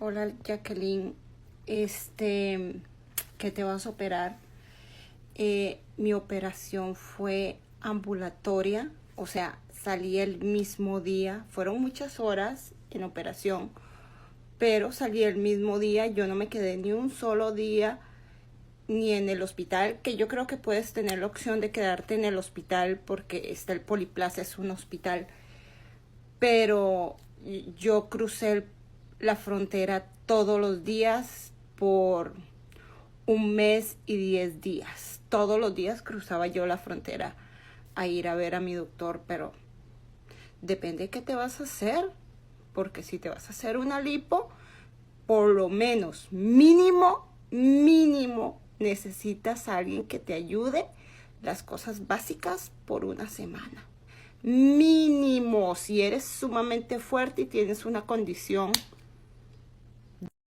Hola Jacqueline, ¿qué te vas a operar? Mi operación fue ambulatoria, o sea, salí el mismo día. Fueron muchas horas en operación, pero salí el mismo día. Yo no me quedé ni un solo día ni en el hospital, que yo creo que puedes tener la opción de quedarte en el hospital porque está el Poliplaza, es un hospital, pero yo crucé la frontera todos los días por un mes y 10 días. Todos los días cruzaba yo la frontera a ir a ver a mi doctor, pero depende de qué te vas a hacer, porque si te vas a hacer una lipo, por lo menos mínimo, necesitas a alguien que te ayude las cosas básicas por una semana. Mínimo, si eres sumamente fuerte y tienes una condición